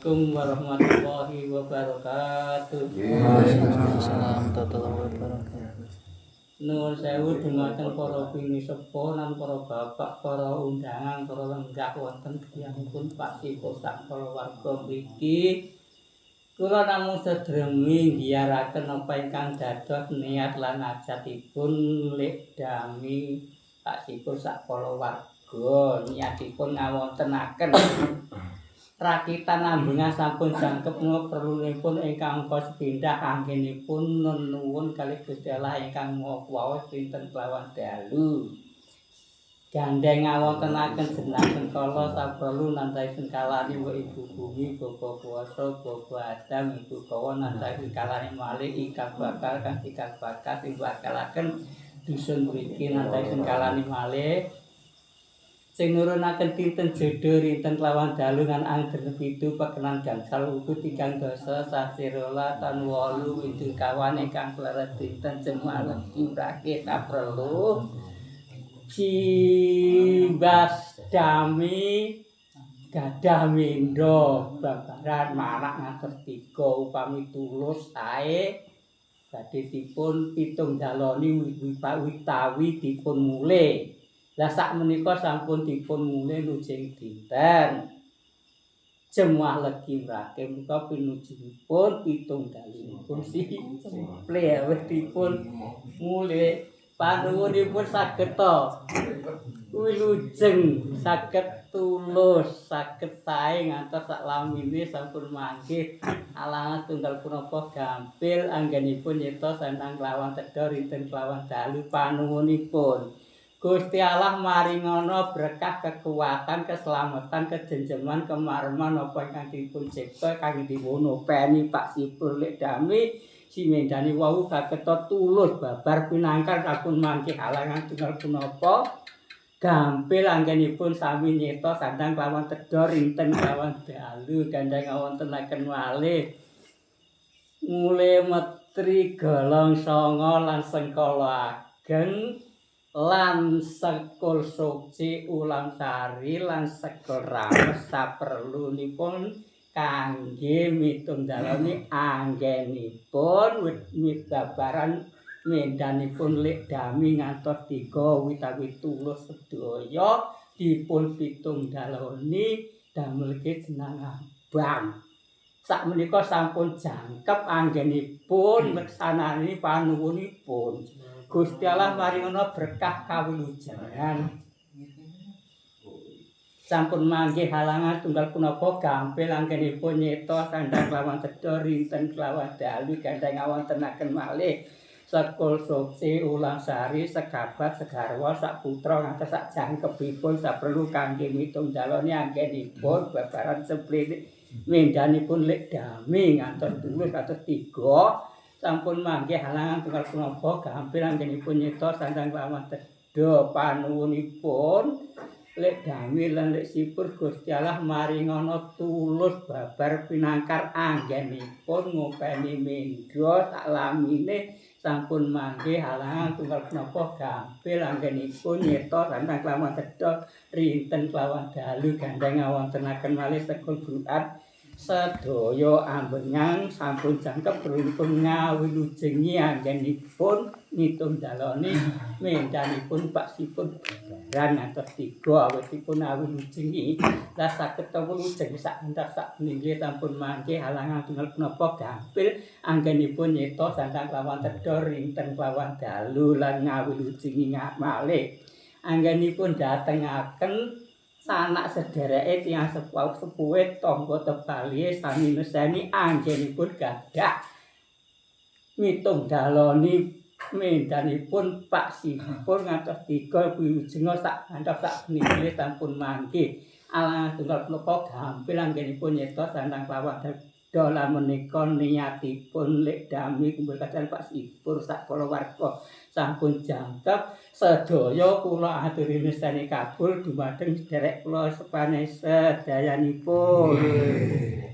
Assalamualaikum warahmatullahi wabarakatuh. Waalaikumsalam warahmatullahi wabarakatuh. Nuwun sewu dumateng para bini sepuh lan para bapak, para undangan, para lenggah wonten tiyangipun Pak Siko sak kulawarga mriki. Kula namung sedremi ngiyaraken apa ingkang dados niat lan ajatipun Lik Dami Pak Siko sak kulawarga niatipun ngawontenaken rakitan ambungan sampun jangkep perlunipun ingkang angka sepindah anggenipun nuwun kalih Gusti Allah ingkang Maha Kuwasa pinten kelawan dalu. Gandeng ngawontenaken jeneng sengkala saperlu nandahaken kalane Ibu Bumi, Bapa Kuwasa, Bapa Adam, Ibu Kawa nandahaken kalane malih ingkang bakal sing bakalaken dusun mriki nandahaken kalane malih sing nurunaken dinten jedha rinten kelawan dalu lan angger pitu pekenan gangsal utuh 3 dasa sasi rola tan 8 windu kawan ingkang kleres dinten Jumat Legi saperlu Cimbas Dami gadah mendha babaran marak ngantos 3 upami tulus sae badhe dipun pitung daloni witawi dipun mulih. Lah sak menika sampun dipun mulih lujeng dinten Jemaah Legi Mrake menika pinujipun pitung dalipun simple wis dipun mulih panuwunipun saged to wilujeng saged tulus saged sae ngantos sak lamine sampun manggih alangan tunggal punapa gampil anggenipun nyeta sandang kelawan tedha rinten kelawan dalu panuwunipun Gusti Allah maringono berkah kekuatan, keselamatan, kejenjeman, kemareman apa ingkang dipun cipta kangge dipun openi Pak Sipur Lik Dami simendani wau sageta tulus babar pinangkal sampun mangke halangan tunggal punapa gampil anggenipun sami nyeta sandang kelawan tedha rinten kelawan dalu gandeng wontenaken malih mulih metri golong sanga lan sengkala ageng lan sekul suci ulam sari lan sekul rames saperlunipun kangge mitunggalani anggenipun babaran mendanipun Lik Dami ngantos 3 witawi tulus sedaya dipun pitunggalani damelke jeneng abang. Sak menika sampun jangkep anggenipun meksanani panuwunipun. Gusti Allah maringono berkah kawilujengan. Sampun manggih halangan tunggal punapa gampil anggenipun nyeta sandang kelawan tedha rinten kelawan dalu gandeng awontenaken malih sekul suci ulang sari sekabat segarwa sak putra ngantos sak jangkepipun saperlu kangge mitunggalani anggenipun babaran semplinik mendanipun Lik Dami ngantos tulus kados 3 sampun manggih halangan tunggal punapa gampil anggenipun nyeta sandang kelawan tedha panuwunipun Lik Dami lan Lik Sipur Gusti Allah maringono tulus babar pinangkar anggenipun ngopeni mendha sak lamine sampun manggih halangan tunggal punapa gampil anggenipun nyeta sandang kelawan tedha rinten kelawan dalu gandeng awontenaken malih sekul Quran sedaya ambengang sampun jangkep beruntung ngawilujengi anggenipun mitunggalani mendanipun Pak Sipur babaran ngantos 3 awitipun awilujengi lah saged wilujeng sak entas sak nggih sampun mangke halangan tunggal punapa gampil anggenipun nyeta sandang kelawan tedha rinten kelawan dalu lan ngawilujengi malih anggenipun datengaken sanak sedereke tiyang sepuhe tangga tebalihe sami meseni anggenipun gadah mitunggalani mendanipun Pak Sipur ngantos 3 wilujenga sak ngantos sak nggih sampun mangke alangan tunggal punapa gampil anggenipun nyeta sandang kelawan tedha menika niatipun Lik Dami kumpul kacan Pak Sipur sak kulawarga sampun jangkep sedaya kula aturi mestani kabul dumateng sederek kula sanesdayanipun.